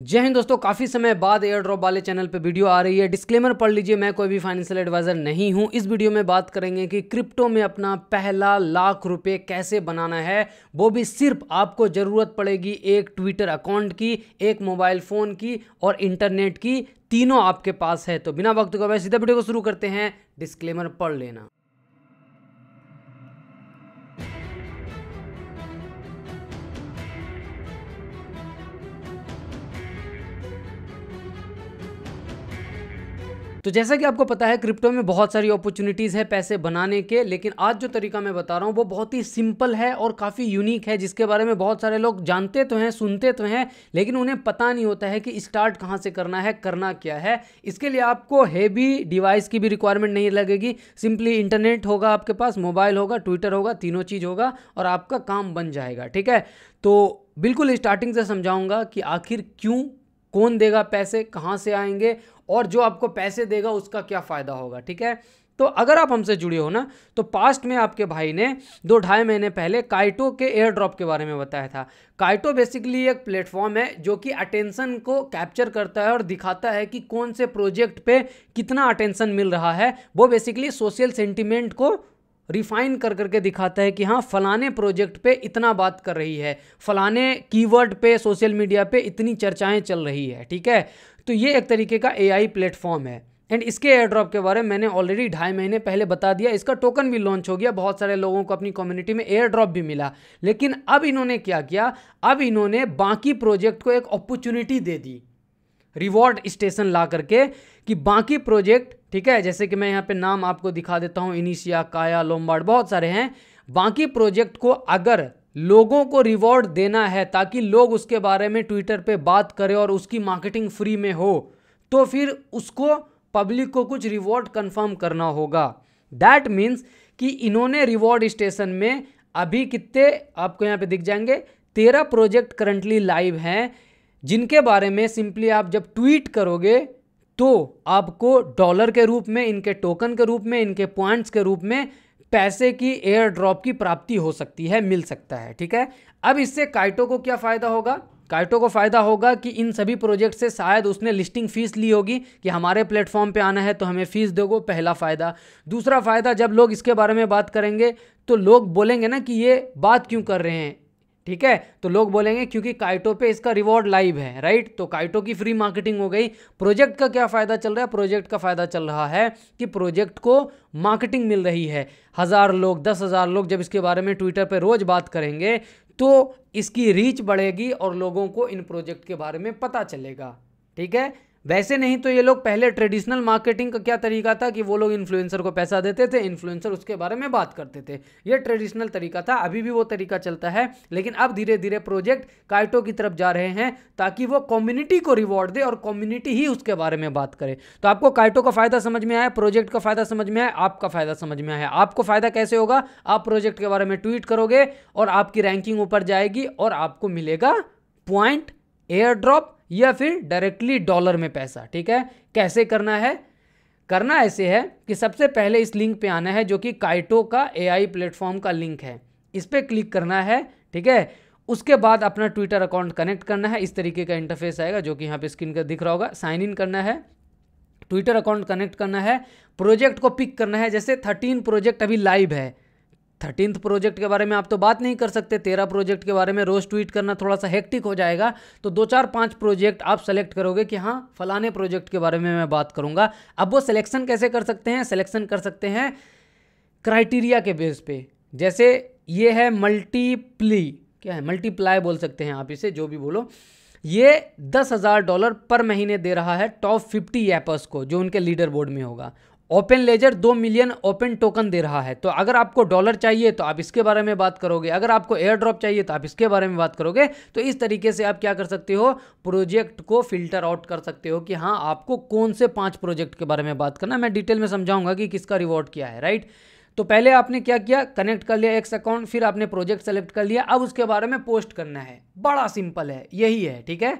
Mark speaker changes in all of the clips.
Speaker 1: जय हिंद दोस्तों, काफ़ी समय बाद एयर ड्रॉप वाले चैनल पे वीडियो आ रही है। डिस्क्लेमर पढ़ लीजिए, मैं कोई भी फाइनेंशियल एडवाइज़र नहीं हूं। इस वीडियो में बात करेंगे कि क्रिप्टो में अपना पहला ₹1,00,000 कैसे बनाना है। वो भी सिर्फ आपको ज़रूरत पड़ेगी एक ट्विटर अकाउंट की, एक मोबाइल फ़ोन की और इंटरनेट की। तीनों आपके पास है। तो बिना वक्त गवाए सीधा वीडियो को शुरू करते हैं। डिस्क्लेमर पढ़ लेना। तो जैसा कि आपको पता है, क्रिप्टो में बहुत सारी अपॉर्चुनिटीज़ है पैसे बनाने के, लेकिन आज जो तरीका मैं बता रहा हूँ वो बहुत ही सिंपल है और काफ़ी यूनिक है, जिसके बारे में बहुत सारे लोग जानते तो हैं, सुनते तो हैं, लेकिन उन्हें पता नहीं होता है कि स्टार्ट कहाँ से करना है, करना क्या है। इसके लिए आपको हेवी डिवाइस की भी रिक्वायरमेंट नहीं लगेगी। सिंपली इंटरनेट होगा आपके पास, मोबाइल होगा, ट्विटर होगा, तीनों चीज़ होगा और आपका काम बन जाएगा। ठीक है, तो बिल्कुल स्टार्टिंग से समझाऊंगा कि आखिर क्यों, कौन देगा पैसे, कहाँ से आएंगे और जो आपको पैसे देगा उसका क्या फ़ायदा होगा। ठीक है, तो अगर आप हमसे जुड़े हो ना, तो पास्ट में आपके भाई ने 2-2.5 महीने पहले काइटो के एयर ड्रॉप के बारे में बताया था। काइटो बेसिकली एक प्लेटफॉर्म है जो कि अटेंशन को कैप्चर करता है और दिखाता है कि कौन से प्रोजेक्ट पे कितना अटेंशन मिल रहा है। वो बेसिकली सोशल सेंटिमेंट को रिफाइन कर करके दिखाता है कि हाँ, फलाने प्रोजेक्ट पे इतना बात कर रही है, फलाने कीवर्ड पे सोशल मीडिया पे इतनी चर्चाएं चल रही है। ठीक है, तो ये एक तरीके का एआई प्लेटफॉर्म है। एंड इसके एयर ड्रॉप के बारे में मैंने ऑलरेडी 2.5 महीने पहले बता दिया। इसका टोकन भी लॉन्च हो गया, बहुत सारे लोगों को अपनी कम्युनिटी में एयर ड्रॉप भी मिला। लेकिन अब इन्होंने क्या किया, अब इन्होंने बाकी प्रोजेक्ट को एक अपॉर्चुनिटी दे दी, रिवॉर्ड स्टेशन ला करके, कि बाकी प्रोजेक्ट, ठीक है, जैसे कि मैं यहाँ पे नाम आपको दिखा देता हूँ, इनिशिया, काया, लोम्बार्ड, बहुत सारे हैं। बाकी प्रोजेक्ट को अगर लोगों को रिवॉर्ड देना है ताकि लोग उसके बारे में ट्विटर पे बात करें और उसकी मार्केटिंग फ्री में हो, तो फिर उसको पब्लिक को कुछ रिवॉर्ड कंफर्म करना होगा। दैट मीन्स कि इन्होंने रिवॉर्ड स्टेशन में अभी कितने आपको यहाँ पे दिख जाएंगे, 13 प्रोजेक्ट करंटली लाइव हैं, जिनके बारे में सिंपली आप जब ट्वीट करोगे तो आपको डॉलर के रूप में, इनके टोकन के रूप में, इनके पॉइंट्स के रूप में पैसे की एयर ड्रॉप की प्राप्ति हो सकती है, मिल सकता है। ठीक है, अब इससे काइटो को क्या फ़ायदा होगा? काइटो को फ़ायदा होगा कि इन सभी प्रोजेक्ट से शायद उसने लिस्टिंग फ़ीस ली होगी कि हमारे प्लेटफॉर्म पे आना है तो हमें फ़ीस दोगे, पहला फ़ायदा। दूसरा फ़ायदा, जब लोग इसके बारे में बात करेंगे तो लोग बोलेंगे ना कि ये बात क्यों कर रहे हैं। ठीक है, तो लोग बोलेंगे क्योंकि काइटो पे इसका रिवॉर्ड लाइव है, राइट। तो काइटो की फ्री मार्केटिंग हो गई। प्रोजेक्ट का क्या फ़ायदा चल रहा है? प्रोजेक्ट का फ़ायदा चल रहा है कि प्रोजेक्ट को मार्केटिंग मिल रही है। 1,000 लोग, 10,000 लोग जब इसके बारे में ट्विटर पे रोज़ बात करेंगे तो इसकी रीच बढ़ेगी और लोगों को इन प्रोजेक्ट के बारे में पता चलेगा। ठीक है, वैसे नहीं तो ये लोग पहले ट्रेडिशनल मार्केटिंग का क्या तरीका था कि वो लोग इन्फ्लुएंसर को पैसा देते थे, इन्फ्लुएंसर उसके बारे में बात करते थे। ये ट्रेडिशनल तरीका था, अभी भी वो तरीका चलता है, लेकिन अब धीरे धीरे प्रोजेक्ट काइटो की तरफ जा रहे हैं ताकि वो कम्युनिटी को रिवॉर्ड दे और कम्युनिटी ही उसके बारे में बात करे। तो आपको काइटो का फायदा समझ में आया, प्रोजेक्ट का फायदा समझ में आया, आपका फायदा समझ में आया। आपको फायदा कैसे होगा? आप प्रोजेक्ट के बारे में ट्वीट करोगे और आपकी रैंकिंग ऊपर जाएगी और आपको मिलेगा पॉइंट, एयर ड्रॉप या फिर डायरेक्टली डॉलर में पैसा। ठीक है, कैसे करना है? करना ऐसे है कि सबसे पहले इस लिंक पे आना है जो कि काइटो का एआई प्लेटफॉर्म का लिंक है। इस पर क्लिक करना है। ठीक है, उसके बाद अपना ट्विटर अकाउंट कनेक्ट करना है। इस तरीके का इंटरफेस आएगा जो कि यहाँ पे स्क्रीन का दिख रहा होगा। साइन इन करना है, ट्विटर अकाउंट कनेक्ट करना है, प्रोजेक्ट को पिक करना है। जैसे 13 प्रोजेक्ट अभी लाइव है, 13th प्रोजेक्ट के बारे में आप तो बात नहीं कर सकते। 13 प्रोजेक्ट के बारे में रोज़ ट्वीट करना थोड़ा सा हेक्टिक हो जाएगा, तो 2-4-5 प्रोजेक्ट आप सेलेक्ट करोगे कि हाँ, फलाने प्रोजेक्ट के बारे में मैं बात करूँगा। अब वो सिलेक्शन कैसे कर सकते हैं? सिलेक्शन कर सकते हैं क्राइटेरिया के बेस पे। जैसे ये है मल्टीप्ली, क्या है, मल्टीप्लाई बोल सकते हैं आप इसे, जो भी बोलो। ये $10,000 पर महीने दे रहा है टॉप 50 ऐपर्स को, जो उनके लीडर बोर्ड में होगा। Open ledger 2 million open token दे रहा है। तो अगर आपको डॉलर चाहिए तो आप इसके बारे में बात करोगे, अगर आपको एयर ड्रॉप चाहिए तो आप इसके बारे में बात करोगे। तो इस तरीके से आप क्या कर सकते हो, प्रोजेक्ट को फिल्टर आउट कर सकते हो कि हाँ, आपको कौन से 5 प्रोजेक्ट के बारे में बात करना। मैं डिटेल में समझाऊंगा कि किसका रिवॉर्ड क्या है, राइट। तो पहले आपने क्या किया, कनेक्ट कर लिया एक्स अकाउंट, फिर आपने प्रोजेक्ट सेलेक्ट कर लिया। अब उसके बारे में पोस्ट करना है, बड़ा सिंपल है, यही है। ठीक है,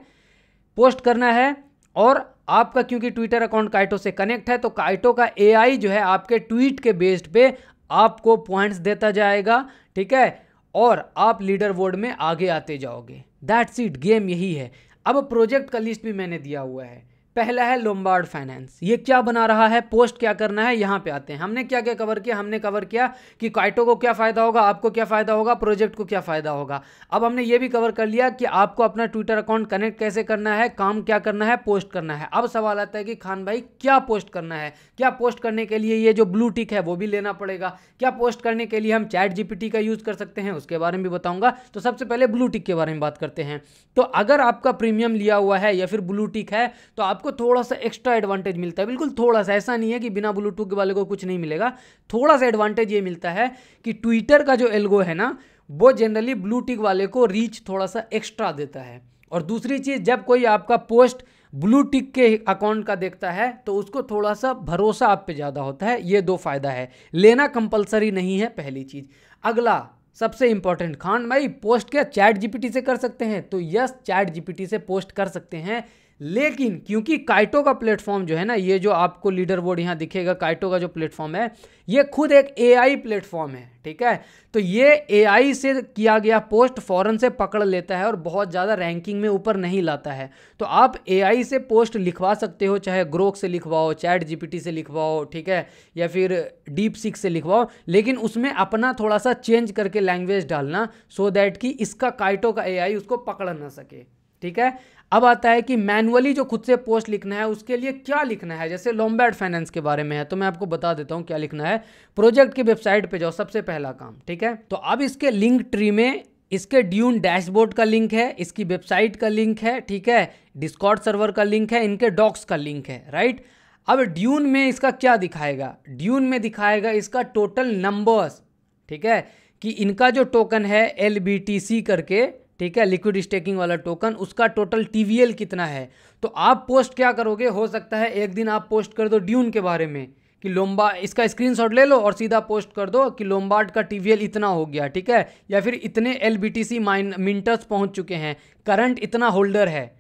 Speaker 1: पोस्ट करना है। और आपका क्योंकि ट्विटर अकाउंट काइटो से कनेक्ट है तो काइटो का एआई जो है आपके ट्वीट के बेस्ड पे आपको पॉइंट्स देता जाएगा। ठीक है, और आप लीडर बोर्ड में आगे आते जाओगे। दैट्स इट, गेम यही है। अब प्रोजेक्ट का लिस्ट भी मैंने दिया हुआ है। पहला है लोम्बार्ड फाइनेंस, ये क्या बना रहा है, पोस्ट क्या करना है, यहाँ पे आते हैं। हमने क्या क्या कवर किया, हमने कवर किया कि काइटो को क्या फ़ायदा होगा, आपको क्या फ़ायदा होगा, प्रोजेक्ट को क्या फ़ायदा होगा। अब हमने ये भी कवर कर लिया कि आपको अपना ट्विटर अकाउंट कनेक्ट कैसे करना है, काम क्या करना है, पोस्ट करना है। अब सवाल आता है कि खान भाई क्या पोस्ट करना है, क्या पोस्ट करने के लिए ये जो ब्लू टिक है वो भी लेना पड़ेगा, क्या पोस्ट करने के लिए हम चैट जीपीटी का यूज़ कर सकते हैं, उसके बारे में भी बताऊंगा। तो सबसे पहले ब्लू टिक के बारे में बात करते हैं। तो अगर आपका प्रीमियम लिया हुआ है या फिर ब्लू टिक है तो आपको थोड़ा सा एक्स्ट्रा एडवांटेज मिलता है, बिल्कुल थोड़ा सा, ऐसा नहीं है कि बिना ब्लू टिक वाले को कुछ नहीं मिलेगा। थोड़ा सा एडवांटेज ये मिलता है कि ट्विटर का जो एल्गो है ना, वो जनरली ब्लू टिक वाले को रीच थोड़ा सा एक्स्ट्रा देता है। और दूसरी चीज़, जब कोई आपका पोस्ट ब्लू टिक के अकाउंट का देखता है तो उसको थोड़ा सा भरोसा आप पे ज़्यादा होता है। ये दो फायदा है, लेना कंपलसरी नहीं है, पहली चीज़। अगला सबसे इंपॉर्टेंट, खान भाई पोस्ट क्या चैट जीपीटी से कर सकते हैं? तो यस, चैट जीपीटी से पोस्ट कर सकते हैं, लेकिन क्योंकि काइटो का प्लेटफॉर्म जो है ना, ये जो आपको लीडर बोर्ड यहाँ दिखेगा, काइटो का जो प्लेटफॉर्म है ये खुद एक एआई प्लेटफॉर्म है, ठीक है। तो ये एआई से किया गया पोस्ट फौरन से पकड़ लेता है और बहुत ज़्यादा रैंकिंग में ऊपर नहीं लाता है। तो आप एआई से पोस्ट लिखवा सकते हो, चाहे ग्रोक से लिखवाओ, चैट जीपीटी से लिखवाओ, ठीक है, या फिर डीप सीक से लिखवाओ, लेकिन उसमें अपना थोड़ा सा चेंज करके लैंग्वेज डालना, सो दैट कि इसका काइटो का एआई उसको पकड़ ना सके, ठीक है। अब आता है कि मैनुअली जो खुद से पोस्ट लिखना है उसके लिए क्या लिखना है। जैसे लोम्बार्ड फाइनेंस के बारे में है तो मैं आपको बता देता हूँ क्या लिखना है। प्रोजेक्ट की वेबसाइट पे जाओ, सबसे पहला काम, ठीक है। तो अब इसके लिंक ट्री में इसके ड्यून डैशबोर्ड का लिंक है, इसकी वेबसाइट का लिंक है, ठीक है, डिस्कॉर्ड सर्वर का लिंक है, इनके डॉक्स का लिंक है, राइट। अब ड्यून में इसका क्या दिखाएगा, ड्यून में दिखाएगा इसका टोटल नंबर्स, ठीक है, कि इनका जो टोकन है LBTC करके, ठीक है, लिक्विड स्टेकिंग वाला टोकन, उसका टोटल TVL कितना है। तो आप पोस्ट क्या करोगे, हो सकता है एक दिन आप पोस्ट कर दो ड्यून के बारे में कि लोम्बा, इसका स्क्रीनशॉट ले लो और सीधा पोस्ट कर दो कि लोम्बार्ड का TVL इतना हो गया, ठीक है, या फिर इतने LBTC मिंटर्स पहुंच चुके हैं, करंट इतना होल्डर है।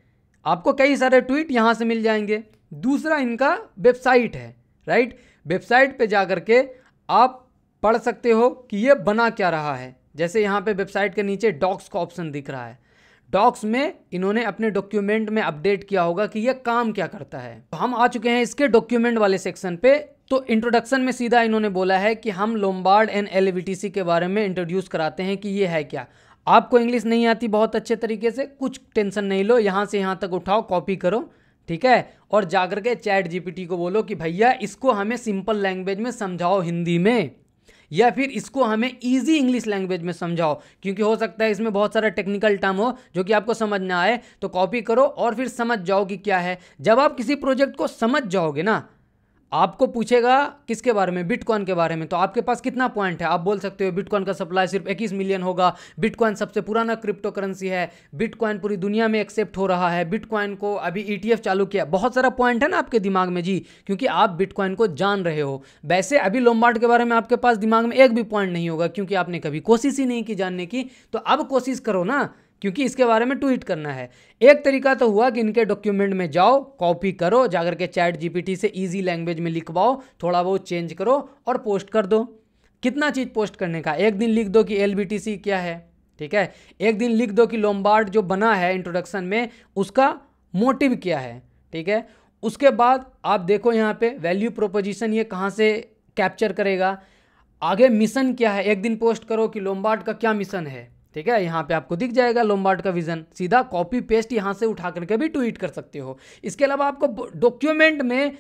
Speaker 1: आपको कई सारे ट्वीट यहाँ से मिल जाएंगे। दूसरा इनका वेबसाइट है, राइट। वेबसाइट पे जा करके आप पढ़ सकते हो कि ये बना क्या रहा है। जैसे यहाँ पे वेबसाइट के नीचे डॉक्स का ऑप्शन दिख रहा है, डॉक्स में इन्होंने अपने डॉक्यूमेंट में अपडेट किया होगा कि ये काम क्या करता है। तो हम आ चुके हैं इसके डॉक्यूमेंट वाले सेक्शन पे। तो इंट्रोडक्शन में सीधा इन्होंने बोला है कि हम लोम्बार्ड एंड LBTC के बारे में इंट्रोड्यूस कराते हैं कि ये है क्या। आपको इंग्लिश नहीं आती बहुत अच्छे तरीके से, कुछ टेंशन नहीं लो, यहाँ से यहाँ तक उठाओ, कॉपी करो, ठीक है, और जाकर के चैट जीपीटी को बोलो कि भैया इसको हमें सिंपल लैंग्वेज में समझाओ हिंदी में, या फिर इसको हमें इजी इंग्लिश लैंग्वेज में समझाओ, क्योंकि हो सकता है इसमें बहुत सारा टेक्निकल टर्म हो जो कि आपको समझ ना आए। तो कॉपी करो और फिर समझ जाओ कि क्या है। जब आप किसी प्रोजेक्ट को समझ जाओगे ना, आपको पूछेगा किसके बारे में, बिटकॉइन के बारे में, तो आपके पास कितना पॉइंट है, आप बोल सकते हो बिटकॉइन का सप्लाई सिर्फ 21 मिलियन होगा, बिटकॉइन सबसे पुराना क्रिप्टो करेंसी है, बिटकॉइन पूरी दुनिया में एक्सेप्ट हो रहा है, बिटकॉइन को अभी ETF चालू किया। बहुत सारा पॉइंट है ना आपके दिमाग में जी, क्योंकि आप बिटकॉइन को जान रहे हो। वैसे अभी लोम्बार्ड के बारे में आपके पास दिमाग में एक भी पॉइंट नहीं होगा, क्योंकि आपने कभी कोशिश ही नहीं की जानने की। तो अब कोशिश करो ना, क्योंकि इसके बारे में ट्वीट करना है। एक तरीका तो हुआ कि इनके डॉक्यूमेंट में जाओ, कॉपी करो, जाकर के चैट जीपीटी से इजी लैंग्वेज में लिखवाओ, थोड़ा बहुत चेंज करो और पोस्ट कर दो। कितना चीज़ पोस्ट करने का, एक दिन लिख दो कि LBTC क्या है, ठीक है, एक दिन लिख दो कि लोम्बार्ड जो बना है इंट्रोडक्शन में उसका मोटिव क्या है, ठीक है। उसके बाद आप देखो यहाँ पे वैल्यू प्रोपोजिशन ये कहाँ से कैप्चर करेगा, आगे मिशन क्या है, एक दिन पोस्ट करो कि लोम्बार्ड का क्या मिशन है, ठीक है, यहाँ पे आपको दिख जाएगा लोम्बार्ड का विजन। सीधा कॉपी पेस्ट यहाँ से उठा करके भी ट्वीट कर सकते हो। इसके अलावा आपको डॉक्यूमेंट में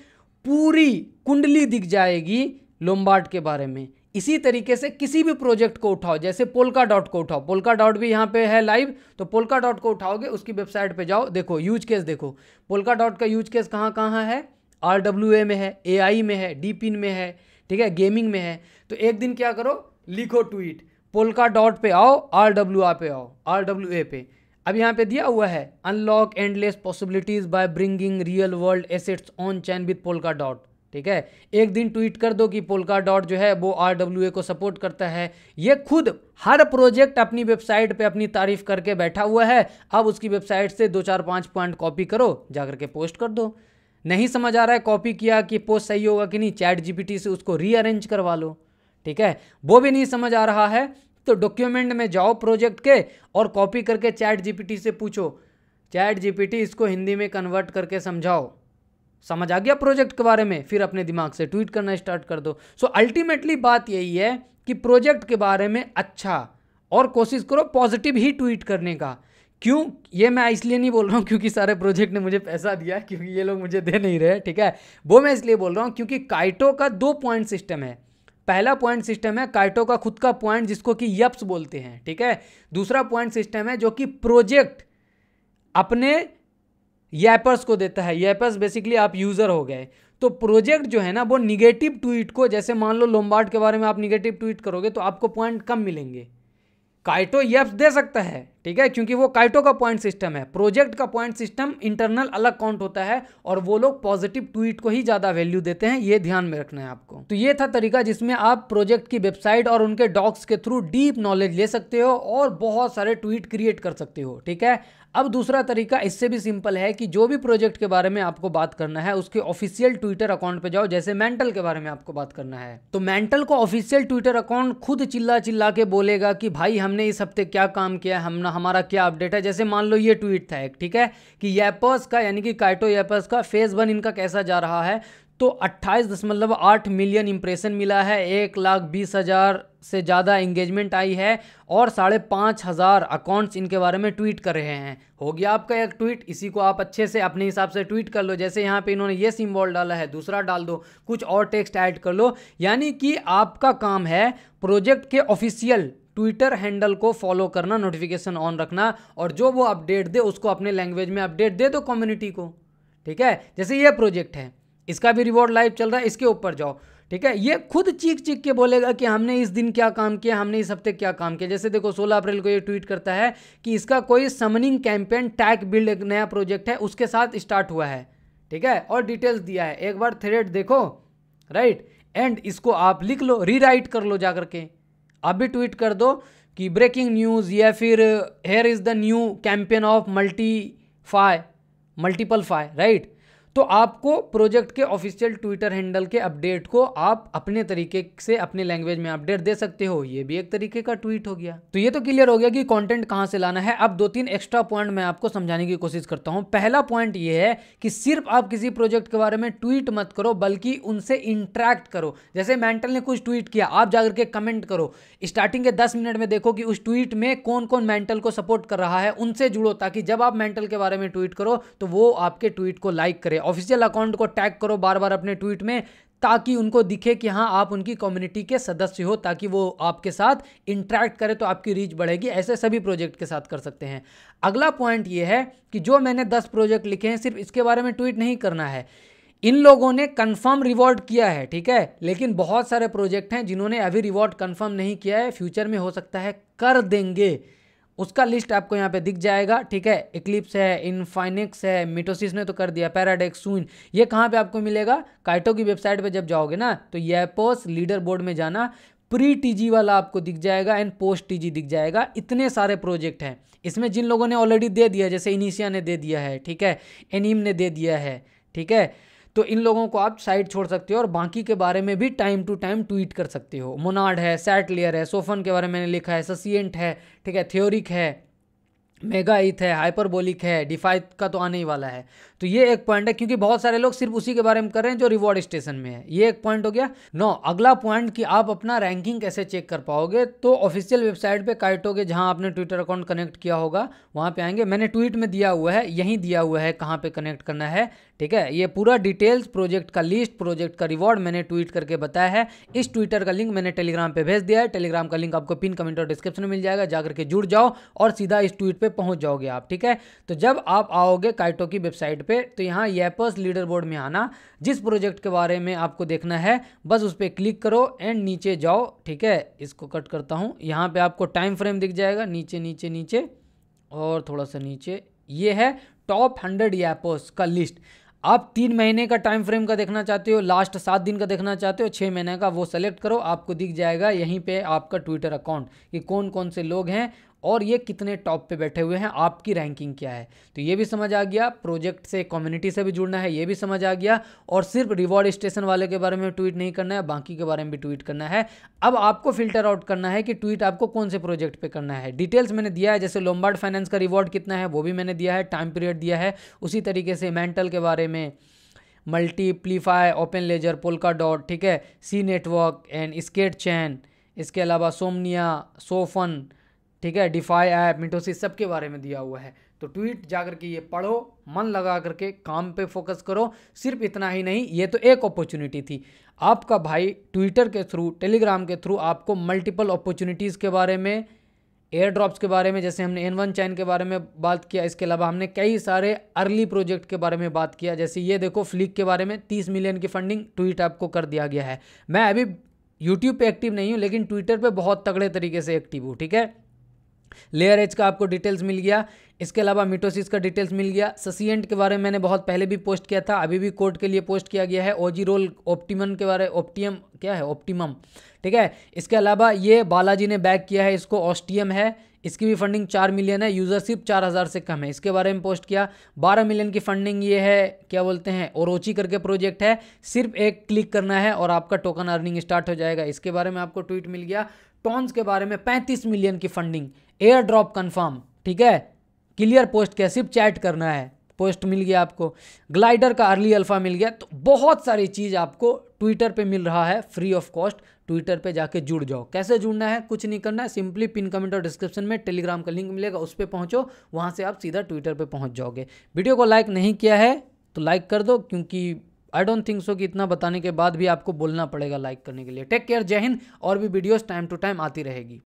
Speaker 1: पूरी कुंडली दिख जाएगी लोम्बार्ड के बारे में। इसी तरीके से किसी भी प्रोजेक्ट को उठाओ, जैसे पोल्का डॉट को उठाओ, पोल्का डॉट भी यहाँ पे है लाइव, तो पोल्का डॉट को उठाओगे, उसकी वेबसाइट पे जाओ, देखो यूज केस, देखो पोल्का डॉट का यूज केस कहाँ कहाँ है, RWA में है, AI में है, डीपिन में है, ठीक है, गेमिंग में है। तो एक दिन क्या करो, लिखो ट्वीट, पोल्का डॉट पे आओ, RWA पे आओ, RWA पे। अब यहाँ पे दिया हुआ है unlock endless possibilities by bringing real world assets on chain with polka dot, ठीक है। एक दिन ट्वीट कर दो कि पोल्का डॉट जो है वो RWA को सपोर्ट करता है। ये खुद हर प्रोजेक्ट अपनी वेबसाइट पे अपनी तारीफ करके बैठा हुआ है। अब उसकी वेबसाइट से 2 4 5 पॉइंट कॉपी करो, जाकर के पोस्ट कर दो। नहीं समझ आ रहा है कॉपी किया कि पोस्ट सही होगा कि नहीं, चैट जीपीटी से उसको रीअरेंज करवा लो, ठीक है। वो भी नहीं समझ आ रहा है तो डॉक्यूमेंट में जाओ प्रोजेक्ट के और कॉपी करके चैट जीपीटी से पूछो चैट जीपीटी इसको हिंदी में कन्वर्ट करके समझाओ, समझ आ गया प्रोजेक्ट के बारे में, फिर अपने दिमाग से ट्वीट करना स्टार्ट कर दो। सो अल्टीमेटली बात यही है कि प्रोजेक्ट के बारे में अच्छा और कोशिश करो पॉजिटिव ही ट्वीट करने का। क्यों, ये मैं इसलिए नहीं बोल रहा हूँ क्योंकि सारे प्रोजेक्ट ने मुझे पैसा दिया, क्योंकि ये लोग मुझे दे नहीं रहे, ठीक है, वो मैं इसलिए बोल रहा हूँ क्योंकि काइटो का 2 पॉइंट सिस्टम है। पहला पॉइंट सिस्टम है काइटो का खुद का पॉइंट जिसको कि यप्स बोलते हैं, ठीक है। दूसरा पॉइंट सिस्टम है जो कि प्रोजेक्ट अपने यैपर्स को देता है। यैपर्स बेसिकली आप यूजर हो गए। तो प्रोजेक्ट जो है ना वो निगेटिव ट्वीट को, जैसे मान लो लोम्बार्ड के बारे में आप निगेटिव ट्वीट करोगे तो आपको पॉइंट कम मिलेंगे। काइटो यप्स दे सकता है, ठीक है, क्योंकि वो काइटो का पॉइंट सिस्टम है। प्रोजेक्ट का पॉइंट सिस्टम इंटरनल अलग काउंट होता है और वो लोग पॉजिटिव ट्वीट को ही ज्यादा वैल्यू देते हैं, ये ध्यान में रखना है आपको। तो ये था तरीका जिसमें आप प्रोजेक्ट की वेबसाइट और उनके डॉक्स के थ्रू डीप नॉलेज ले सकते हो और बहुत सारे ट्वीट क्रिएट कर सकते हो, ठीक है। अब दूसरा तरीका इससे भी सिंपल है कि जो भी प्रोजेक्ट के बारे में आपको बात करना है उसके ऑफिशियल ट्विटर अकाउंट पे जाओ। जैसे मेंटल के बारे में आपको बात करना है तो मेंटल को ऑफिशियल ट्विटर अकाउंट खुद चिल्ला चिल्ला के बोलेगा कि भाई हमने इस हफ्ते क्या काम किया, हमारा क्या अपडेट है। जैसे मान लो ये ट्वीट था एक, ठीक है, कि यैपर्स का यानी कि काइटो यैपर्स का फेज 1 इनका कैसा जा रहा है, तो 28.8 मिलियन इंप्रेशन मिला है, 1,20,000 से ज़्यादा एंगेजमेंट आई है और 5,500 अकाउंट्स इनके बारे में ट्वीट कर रहे हैं। हो गया आपका एक ट्वीट। इसी को आप अच्छे से अपने हिसाब से ट्वीट कर लो। जैसे यहाँ पे इन्होंने ये सिंबल डाला है, दूसरा डाल दो, कुछ और टेक्स्ट ऐड कर लो। यानी कि आपका काम है प्रोजेक्ट के ऑफिशियल ट्विटर हैंडल को फॉलो करना, नोटिफिकेशन ऑन रखना और जो वो अपडेट दे उसको अपने लैंग्वेज में अपडेट दे दो कम्युनिटी को, ठीक है। जैसे ये प्रोजेक्ट है, इसका भी रिवॉर्ड लाइव चल रहा है, इसके ऊपर जाओ, ठीक है। ये खुद चीख चीख के बोलेगा कि हमने इस दिन क्या काम किया, हमने इस हफ्ते क्या काम किया। जैसे देखो 16 अप्रैल को ये ट्वीट करता है कि इसका कोई समनिंग कैंपेन टैग बिल्ड एक नया प्रोजेक्ट है उसके साथ स्टार्ट हुआ है, ठीक है, और डिटेल्स दिया है। एक बार थ्रेड देखो, राइट, एंड इसको आप लिख लो, रीराइट कर लो जा करके। आप भी ट्वीट कर दो कि ब्रेकिंग न्यूज़ या फिर here is the new campaign of multiple फाई, राइट। तो आपको प्रोजेक्ट के ऑफिशियल ट्विटर हैंडल के अपडेट को आप अपने तरीके से अपने लैंग्वेज में अपडेट दे सकते हो। ये भी एक तरीके का ट्वीट हो गया। तो ये तो क्लियर हो गया कि कंटेंट कहां से लाना है। अब 2-3 एक्स्ट्रा पॉइंट मैं आपको समझाने की कोशिश करता हूं। पहला पॉइंट ये है कि सिर्फ आप किसी प्रोजेक्ट के बारे में ट्वीट मत करो बल्कि उनसे इंटरेक्ट करो। जैसे मेंटल ने कुछ ट्वीट किया, आप जाकर के कमेंट करो। स्टार्टिंग के 10 मिनट में देखो कि उस ट्वीट में कौन कौन मेंटल को सपोर्ट कर रहा है, उनसे जुड़ो, ताकि जब आप मेंटल के बारे में ट्वीट करो तो वो आपके ट्वीट को लाइक करे। ऑफिशियल अकाउंट को टैग करो बार बार अपने ट्वीट में, ताकि उनको दिखे कि हाँ आप उनकी कम्युनिटी के सदस्य हो, ताकि वो आपके साथ इंटरेक्ट करे तो आपकी रीच बढ़ेगी। ऐसे सभी प्रोजेक्ट के साथ कर सकते हैं। अगला पॉइंट ये है कि जो मैंने 10 प्रोजेक्ट लिखे हैं सिर्फ इसके बारे में ट्वीट नहीं करना है। इन लोगों ने कंफर्म रिवॉर्ड किया है, ठीक है, लेकिन बहुत सारे प्रोजेक्ट हैं जिन्होंने अभी रिवॉर्ड कंफर्म नहीं किया है, फ्यूचर में हो सकता है कर देंगे। उसका लिस्ट आपको यहाँ पे दिख जाएगा, ठीक है। इक्लिप्स है, इनफाइनिक्स है, मिटोसिस ने तो कर दिया, पैराडेक्स, सूइन। ये कहाँ पे आपको मिलेगा? काइटो की वेबसाइट पे जब जाओगे ना तो यैपर्स लीडर बोर्ड में जाना, प्री टीजी वाला आपको दिख जाएगा एंड पोस्ट टीजी दिख जाएगा। इतने सारे प्रोजेक्ट हैं इसमें जिन लोगों ने ऑलरेडी दे दिया, जैसे इनिशिया ने दे दिया है, ठीक है, एनीम ने दे दिया है, ठीक है। तो इन लोगों को आप साइड छोड़ सकते हो और बाकी के बारे में भी टाइम टू टाइम ट्वीट कर सकते हो। मोनाड है, सैट लेयर है, सोफन के बारे में मैंने लिखा है, ससिएंट है, ठीक है, थ्योरिक है, मेगाइथ है, हाइपरबोलिक है, डिफाई का तो आने ही वाला है। तो ये एक पॉइंट है, क्योंकि बहुत सारे लोग सिर्फ उसी के बारे में कर रहे हैं जो रिवॉर्ड स्टेशन में है। ये एक पॉइंट हो गया। अगला पॉइंट कि आप अपना रैंकिंग कैसे चेक कर पाओगे, तो ऑफिशियल वेबसाइट पे काइटो के जहां आपने ट्विटर अकाउंट कनेक्ट किया होगा वहां पे आएंगे। मैंने ट्वीट में दिया हुआ है, यहीं दिया हुआ है कहाँ पे कनेक्ट करना है, ठीक है। ये पूरा डिटेल्स, प्रोजेक्ट का लिस्ट, प्रोजेक्ट का रिवॉर्ड मैंने ट्वीट करके बताया है। इस ट्विटर का लिंक मैंने टेलीग्राम पे भेज दिया है। टेलीग्राम का लिंक आपको पिन कमेंट और डिस्क्रिप्शन में मिल जाएगा, जाकर के जुड़ जाओ और सीधा इस ट्वीट पे पहुंच जाओगे आप, ठीक है। तो जब आप आओगे काइटो की वेबसाइट पे तो यहाँ यैपर्स लीडर बोर्ड में आना, जिस प्रोजेक्ट के बारे में आपको देखना है बस उस पर क्लिक करो एंड नीचे जाओ, ठीक है। इसको कट करता हूँ। यहाँ पे आपको टाइम फ्रेम दिख जाएगा, नीचे नीचे नीचे और थोड़ा सा नीचे। ये है टॉप 100 यैपर्स का लिस्ट। आप 3 महीने का टाइम फ्रेम का देखना चाहते हो, लास्ट 7 दिन का देखना चाहते हो, 6 महीने का, वो सेलेक्ट करो, आपको दिख जाएगा यहीं पे आपका ट्विटर अकाउंट कि कौन कौन से लोग हैं और ये कितने टॉप पे बैठे हुए हैं, आपकी रैंकिंग क्या है। तो ये भी समझ आ गया, प्रोजेक्ट से कम्युनिटी से भी जुड़ना है ये भी समझ आ गया, और सिर्फ रिवॉर्ड स्टेशन वाले के बारे में ट्वीट नहीं करना है, बाकी के बारे में भी ट्वीट करना है। अब आपको फिल्टर आउट करना है कि ट्वीट आपको कौन से प्रोजेक्ट पे करना है। डिटेल्स मैंने दिया है, जैसे लोम्बार्ड फाइनेंस का रिवॉर्ड कितना है वो भी मैंने दिया है, टाइम पीरियड दिया है। उसी तरीके से मेंटल के बारे में, मल्टीप्लीफाई, ओपन लेजर, पोल्का डॉट, ठीक है, सी नेटवर्क एंड स्केट चैन, इसके अलावा सोमनिया, सोफन, ठीक है, डिफाई ऐप, मिटोसिस, सबके बारे में दिया हुआ है। तो ट्वीट जाकर के ये पढ़ो, मन लगा करके काम पे फोकस करो। सिर्फ इतना ही नहीं, ये तो एक अपॉर्चुनिटी थी। आपका भाई ट्विटर के थ्रू, टेलीग्राम के थ्रू आपको मल्टीपल अपॉर्चुनिटीज़ के बारे में, एयर ड्रॉप्स के बारे में, जैसे हमने N1 चैन के बारे में बात किया, इसके अलावा हमने कई सारे अर्ली प्रोजेक्ट के बारे में बात किया। जैसे ये देखो फ्लिक के बारे में 30 मिलियन की फंडिंग ट्वीट आपको कर दिया गया है। मैं अभी यूट्यूब पे एक्टिव नहीं हूँ, लेकिन ट्विटर पे बहुत तगड़े तरीके से एक्टिव हूँ, ठीक है। लेयर एज का आपको डिटेल्स मिल गया, इसके अलावा मिटोसिस का डिटेल्स मिल गया। ससिएंट के बारे में मैंने बहुत पहले भी पोस्ट किया था, अभी भी कोड के लिए पोस्ट किया गया है। ओजी रोल ऑप्टिमम के बारे, ऑप्टियम क्या है, ऑप्टिमम, ठीक है। इसके अलावा ये बालाजी ने बैक किया है इसको, ऑस्टियम है, इसकी भी फंडिंग 4 मिलियन है, यूजरशिप 4000 से कम है, इसके बारे में पोस्ट किया। 12 मिलियन की फंडिंग ये है, क्या बोलते हैं, ओरोची करके प्रोजेक्ट है, सिर्फ एक क्लिक करना है और आपका टोकन अर्निंग स्टार्ट हो जाएगा, इसके बारे में आपको ट्वीट मिल गया। टॉन्स के बारे में 35 मिलियन की फंडिंग, एयर ड्रॉप कन्फर्म, ठीक है, क्लियर पोस्ट किया, सिर्फ चैट करना है, पोस्ट मिल गया आपको। ग्लाइडर का अर्ली अल्फा मिल गया। तो बहुत सारी चीज़ आपको ट्विटर पे मिल रहा है फ्री ऑफ कॉस्ट। ट्विटर पे जाके जुड़ जाओ। कैसे जुड़ना है, कुछ नहीं करना है, सिंपली पिन कमेंट और डिस्क्रिप्शन में टेलीग्राम का लिंक मिलेगा, उस पर पहुंचो, वहां से आप सीधा ट्विटर पे पहुंच जाओगे। वीडियो को लाइक नहीं किया है तो लाइक कर दो, क्योंकि आई डोंट थिंक सो कि इतना बताने के बाद भी आपको बोलना पड़ेगा लाइक करने के लिए। टेक केयर, जय हिंद। और भी वीडियोस टाइम टू टाइम आती रहेगी।